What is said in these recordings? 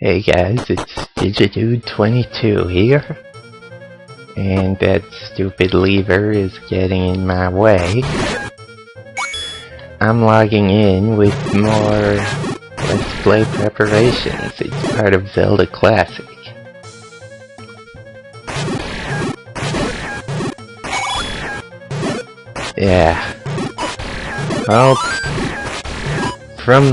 Hey guys, it's Digidude22 here, and that stupid lever is getting in my way. I'm logging in with more Let's Play preparations. It's part of Zelda Classic. Yeah. Well, from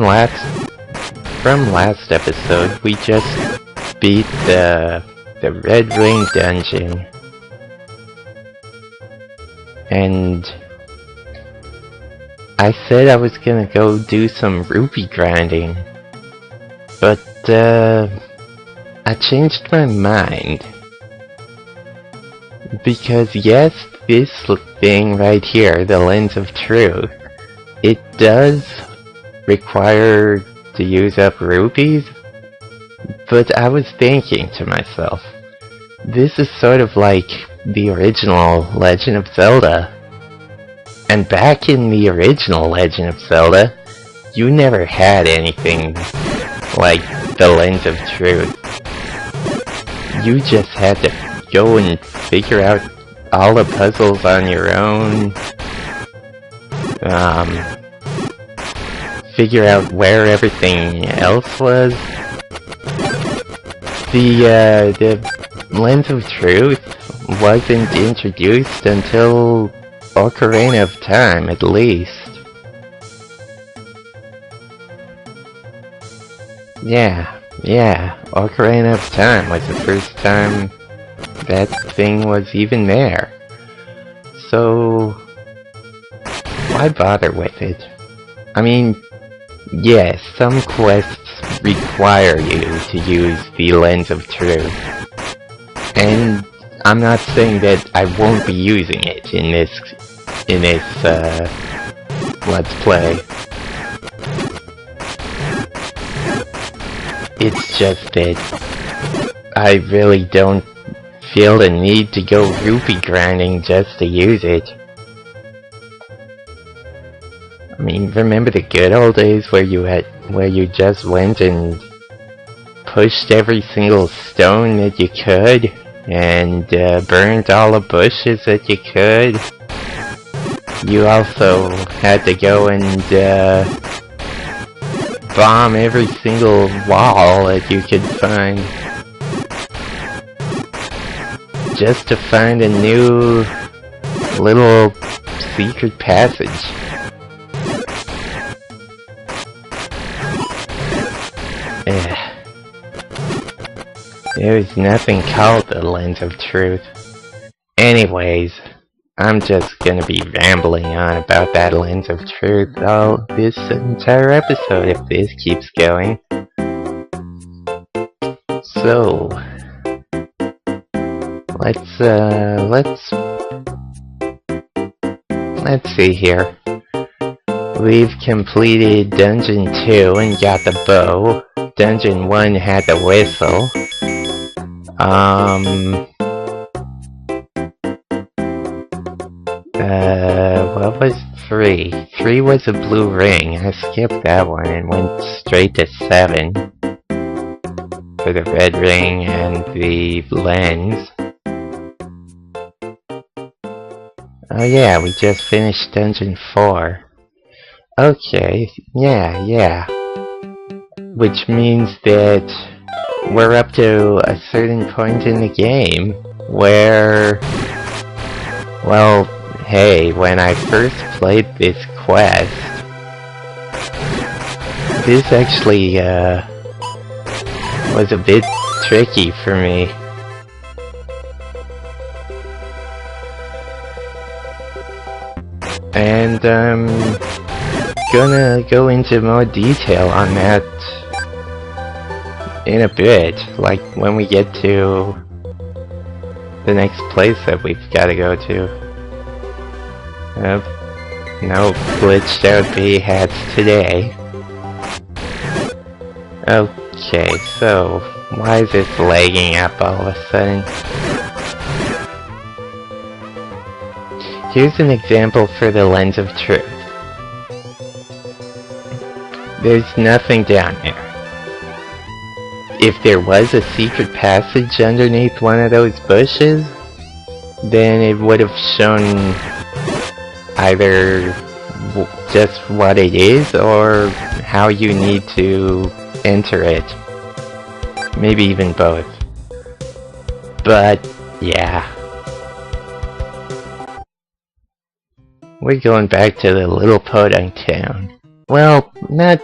last episode, we just beat the Red Ring dungeon, and I said I was gonna go do some rupee grinding, but I changed my mind, because yes, this thing right here, the Lens of Truth, it does require to use up rupees, but I was thinking to myself, this is sort of like the original Legend of Zelda. And back in the original Legend of Zelda, you never had anything like the Lens of Truth. You just had to go and figure out all the puzzles on your own, figure out where everything else was. The Lens of Truth wasn't introduced until Ocarina of Time, at least. Yeah, Ocarina of Time was the first time that thing was even there. So, why bother with it? I mean, yes, some quests require you to use the Lens of Truth, and I'm not saying that I won't be using it in this Let's Play. It's just that I really don't feel the need to go rupee grinding just to use it. I mean, remember the good old days where you just went and pushed every single stone that you could, and burned all the bushes that you could? You also had to go and bomb every single wall that you could find, just to find a new little secret passage. There's nothing called the Lens of Truth. Anyways, I'm just gonna be rambling on about that Lens of Truth all this entire episode if this keeps going. So, let's see here. We've completed Dungeon 2 and got the bow. Dungeon 1 had the whistle. What was 3? 3 was a blue ring. I skipped that one and went straight to 7 for the red ring and the lens. Oh yeah, we just finished Dungeon 4. Okay, yeah. Which means that we're up to a certain point in the game where, well, hey, when I first played this quest, this actually was a bit tricky for me. And I'm gonna go into more detail on that in a bit, like when we get to the next place that we've gotta go to. No glitched out bee hats today. Okay, so why is this lagging up all of a sudden? Here's an example for the Lens of Truth. There's nothing down there. if there was a secret passage underneath one of those bushes, then it would have shown either just what it is or how you need to enter it. Maybe even both. But yeah. We're going back to the little podunk town. Well, not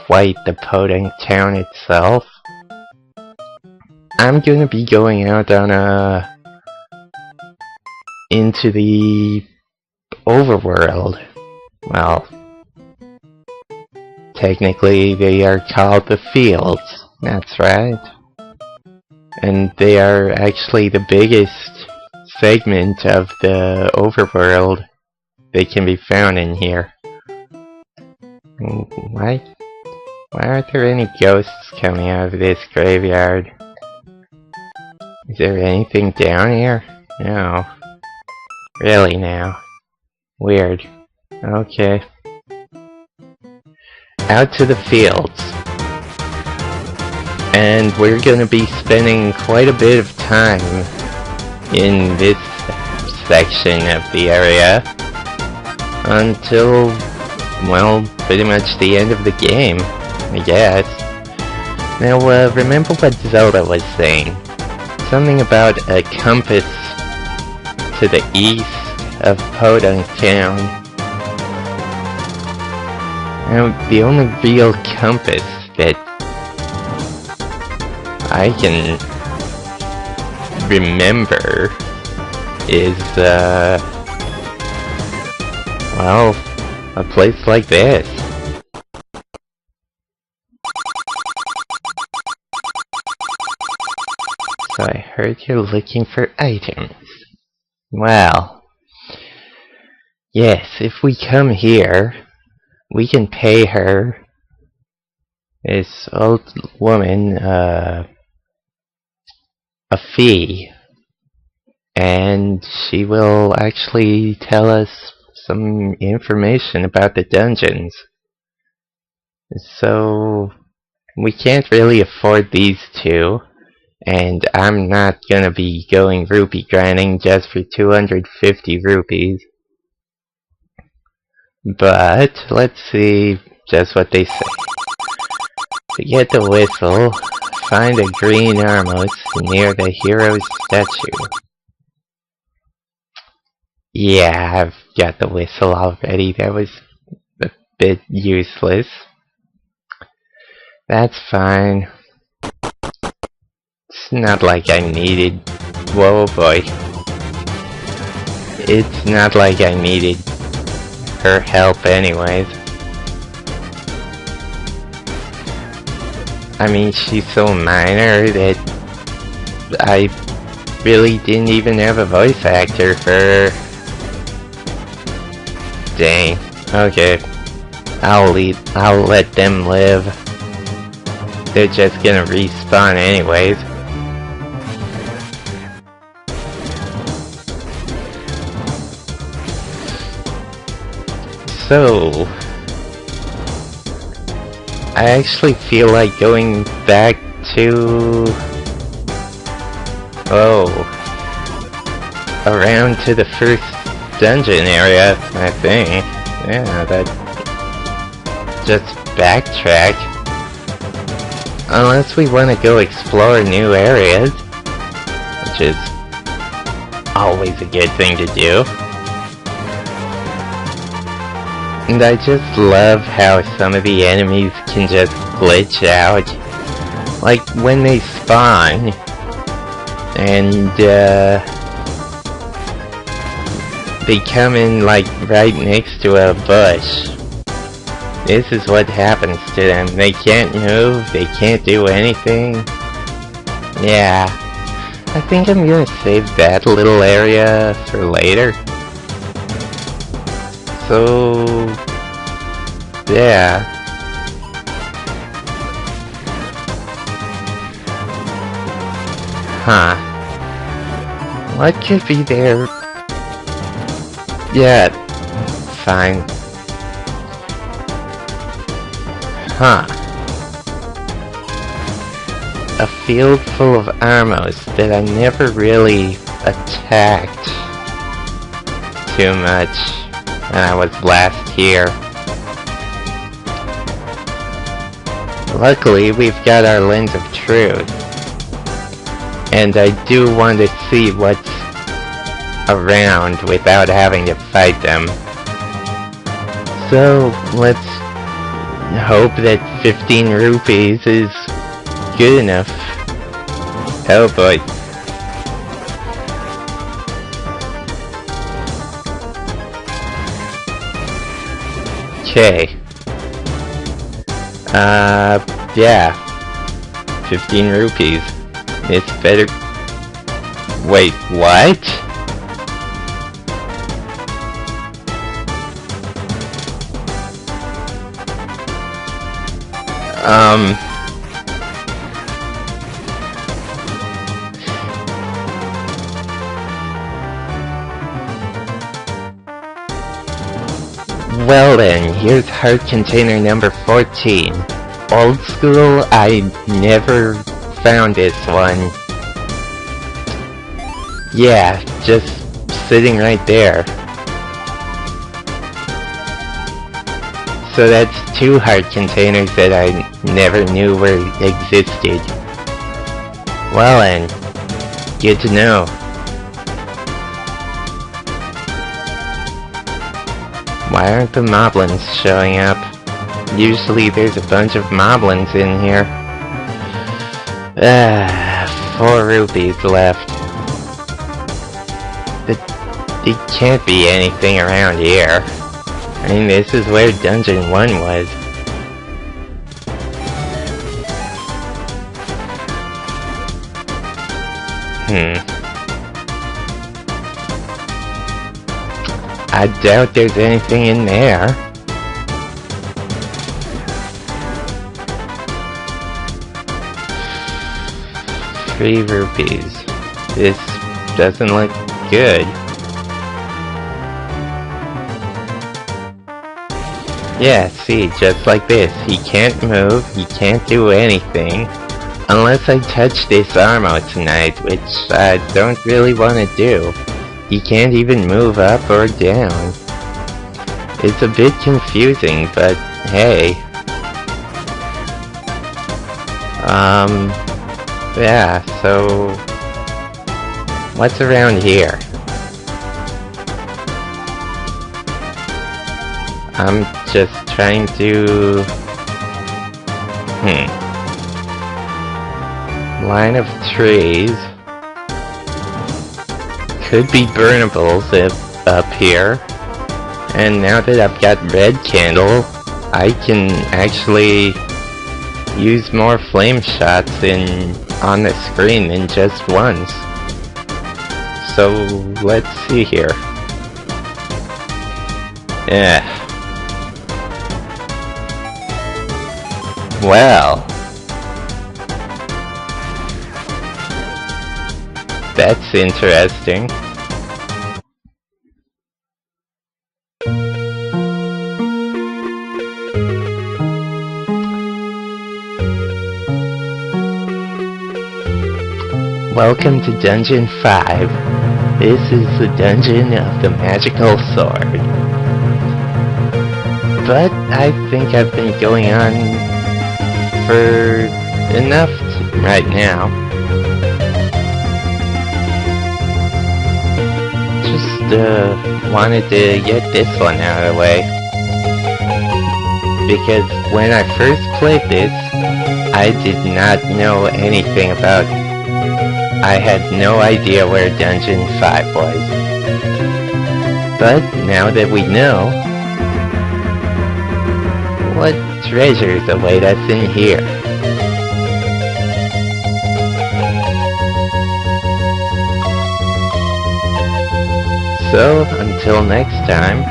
quite the podunk town itself. I'm gonna be going out on into the overworld. Well, technically they are called the fields, that's right. And they are actually the biggest segment of the overworld that can be found in here. Why aren't there any ghosts coming out of this graveyard? Is there anything down here? No. Really now? Weird. Okay. Out to the fields. And we're gonna be spending quite a bit of time in this section of the area until, well, pretty much the end of the game, I guess. Now, remember what Zelda was saying. Something about a compass to the east of Podunk Town. Now, the only real compass that I can remember is, well, a place like this. So I heard you're looking for items. Well, yes, if we come here, we can pay her, this old woman, a fee, and she will actually tell us some information about the dungeons. So we can't really afford these two, and I'm not gonna be going rupee grinding just for 250 rupees. But let's see just what they say. To get the whistle, find a green armlet near the hero's statue. Yeah, I've got the whistle already. That was a bit useless. That's fine. It's not like I needed... Whoa boy. It's not like I needed her help anyways. I mean, she's so minor that I really didn't even have a voice actor for her. Dang. Okay. I'll let them live. They're just gonna respawn anyways. So, I actually feel like going back to... oh, around to the first dungeon area, I think. Yeah, that... just backtrack. Unless we want to go explore new areas, which is always a good thing to do. And I just love how some of the enemies can just glitch out. Like when they spawn, and they come in like right next to a bush. This is what happens to them. They can't move, they can't do anything. Yeah, I think I'm gonna save that little area for later. So, yeah. Huh. What could be there? Yeah, fine. Huh. a field full of armos that I never really attacked too much when I was last here. Luckily, we've got our Lens of Truth, and I do want to see what's around without having to fight them. So, let's hope that 15 rupees is good enough. Oh boy. Okay. Yeah. 15 rupees. It's better... Wait, what? Well then, here's heart container number 14. Old school, I never found this one. Yeah, just sitting right there. So that's 2 heart containers that I never knew existed. Well then, good to know. Why aren't the moblins showing up? Usually there's a bunch of moblins in here. 4 rupees left. It can't be anything around here. I mean, this is where Dungeon 1 was. I doubt there's anything in there. $3 rupees. This doesn't look good. Yeah, see, just like this. He can't move, he can't do anything. Unless I touch this Armo tonight, which I don't really want to do. He can't even move up or down. It's a bit confusing, but hey. Yeah, so... what's around here? I'm just trying to... Line of trees. Could be burnables up here. And now that I've got red candle, I can actually use more flame shots on the screen than just once. So let's see here. Well, that's interesting. Welcome to Dungeon 5. This is the Dungeon of the Magical Sword. But I think I've been going on for enough right now. Just wanted to get this one out of the way. Because when I first played this, I did not know anything about it. I had no idea where Dungeon 5 was. But now that we know, what treasures await us in here? So, until next time,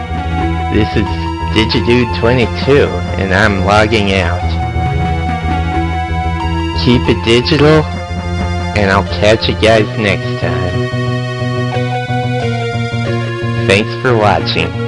this is Digidude22, and I'm logging out. Keep it digital, and I'll catch you guys next time. Thanks for watching.